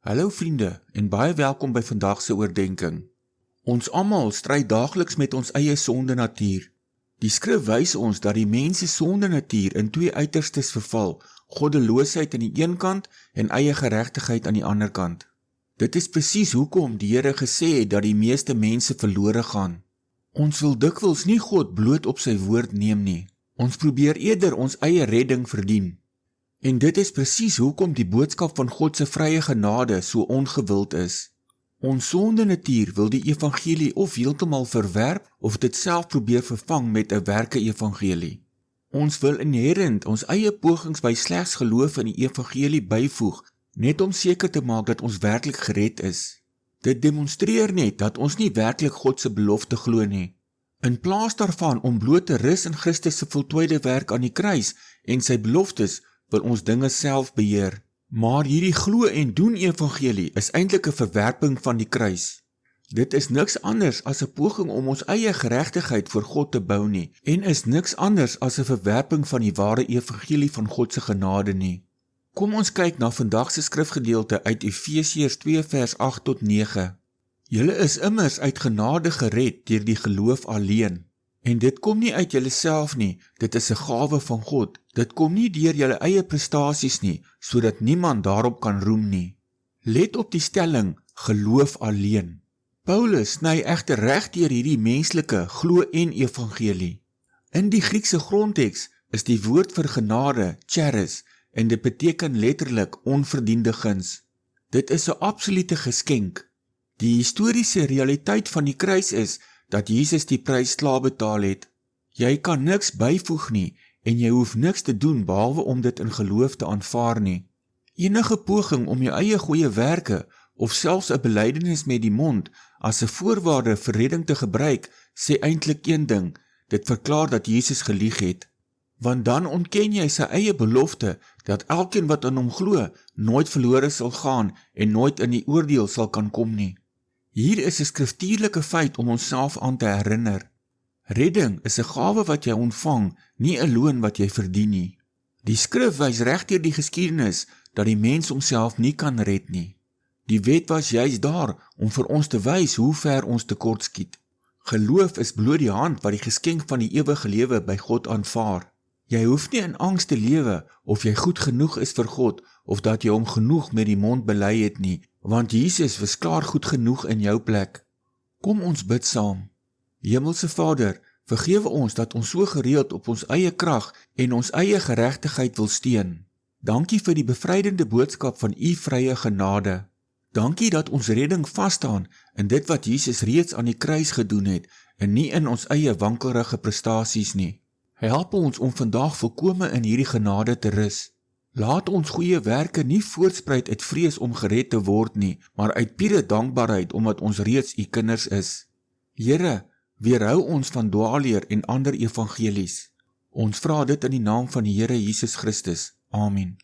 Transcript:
Hallo vriende en baie welkom by vandag se oordenking. Ons almal stry daagliks met ons eie sonde natuur. Die skrif wys ons dat die mens se sonde natuur in twee uiterstes verval, goddeloosheid aan die een kant en eie geregtigheid aan die ander kant. Dit is presies hoekom die Here gesê het dat die meeste mense verlore gaan. Ons wil dikwels nie God bloot op sy woord neem nie. Ons probeer eerder ons eie redding verdien. En dit is presies hoekom die boodskap van God se vrye genade so ongewild is. Ons sonde natuur wil die evangelie of heeltemal verwerp of dit self probeer vervang met 'n werke evangelie. Ons wil inherent ons eie pogings by slegs geloof in die evangelie byvoeg, net om seker te maak dat ons werklik gered is. Dit demonstreer net dat ons nie werklik God se belofte glo nie. In plaas daarvan om bloot te rus in Christus se voltooide werk aan die kruis en sy beloftes, wil ons dinge self beheer. Maar hierdie glo en doen evangelie is eintlik 'n verwerping van die kruis. Dit is niks anders as 'n poging om ons eie geregtigheid voor God te bou nie, en is niks anders as 'n verwerping van die ware evangelie van God se genade nie. Kom ons kyk na vandag se skrifgedeelte uit Efesiërs 2 vers 8 tot 9. Julle is immers uit genade gered deur die geloof alleen. En dit kom nie uit julleself nie, dit is 'n gawe van God. Dit kom nie deur julle eie prestasies nie, sodat niemand daarop kan roem nie. Let op die stelling, geloof alleen. Paulus sny egter reg deur hierdie menslike glo en evangelie. In die Griekse grondteks is die woord vir genade, charis, en dit beteken letterlik onverdiende guns. Dit is 'n absolute geskenk. Die historiese realiteit van die kruis is dat Jesus die prys klaar betaal het. Jy kan niks byvoeg nie en jy hoef niks te doen behalwe om dit in geloof te aanvaar nie. Enige poging om jou eie goeie werke of selfs 'n belydenis met die mond as 'n voorwaarde vir redding te gebruik, sê eintlik een ding, dit verklaar dat Jesus gelieg het. Want dan ontken jy sy eie belofte dat elkeen wat aan hom glo, nooit verlore sal gaan en nooit in die oordeel sal kan kom nie. Hier is 'n skriftuurlike feit om onsself aan te herinner. Redding is 'n gawe wat jy ontvang, nie 'n loon wat jy verdien nie. Die skrif wys reg deur die geskiedenis dat die mens homself nie kan red nie. Die wet was juist daar om vir ons te wys hoe ver ons tekortskiet. Geloof is bloot die hand wat die geskenk van die ewige lewe by God aanvaar. Jy hoef nie in angs te lewe of jy goed genoeg is vir God of dat jy hom genoeg met die mond bely het nie, want Jesus was klaar goed genoeg in jou plek. Kom ons bid saam. Hemelse Vader, vergewe ons dat ons so gereeld op ons eie krag en ons eie geregtigheid wil steun. Dankie vir die bevrydende boodskap van u vrye genade. Dankie dat ons redding vasstaan in dit wat Jesus reeds aan die kruis gedoen het en nie in ons eie wankelrige prestasies nie. Help ons om vandag volkome in hierdie genade te rus. Laat ons goeie werke nie voortspruit uit vrees om gered te word nie, maar uit pure dankbaarheid omdat ons reeds u kinders is. Here, weerhou ons van dwaalleer en ander evangelies. Ons vra dit in die naam van die Here Jesus Christus. Amen.